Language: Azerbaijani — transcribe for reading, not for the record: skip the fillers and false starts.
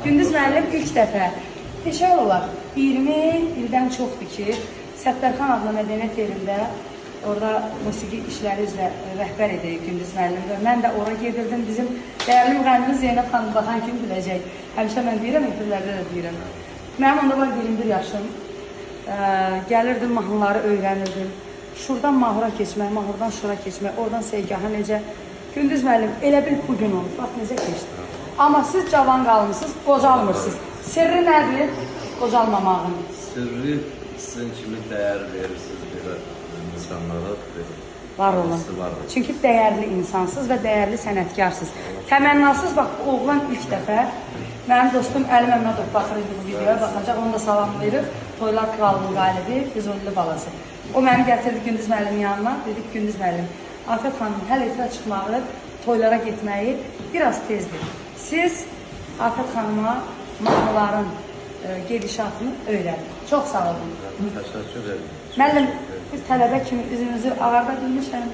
Gündüz müəllim ilk dəfə peşə olar 20 ildən çoxdur ki, Səttarxan adlı mədəniyyət yerində orada musiqi işləri üzrə rəhbər edir Gündüz müəllim və mən də ora gedirdim. Bizim dəyərli müğənnimiz Zeynəb xanım baxan kim biləcək. Həmişə mən deyirəm, efirlərdə də deyirəm. Mənim onda var 21 yaşım. Gəlirdim, mahnıları öyrənirdim. Şuradan mahura keçmək, mahurdan şura keçmək, oradan seygaha necə. Gündüz müəllim elə bil bugün olmuş, bax necə keçdi. Amma siz cavan qalmışsınız, qocalmırsınız. Sirri nədir? Qocalmamağın. Sirri sizin kimi dəyər verirsiniz bir insanlara. Var olun. Çünki dəyərli insansınız və dəyərli sənətkarsınız. Təmənnasız, bax, oğlan ilk dəfə, mənim dostum Əli Məmmədov baxır bu videoya, baxacaq, onu da salam verir. Toylar Kralının qalibi, Füzulili balası. O məni gətirdi Gündüz müəllimin yanına, dedik Gündüz müəllim, Afət xanım hələ efirə çıxmağı, toylara getməyi biraz tezdir. Siz Afət xanıma mahnıların gedişatını öyrənin. Çox sağ olun. Təşəkkür ederim. Müəllim, bir tələbə kimi üzünüzü ağarda bilmişəm.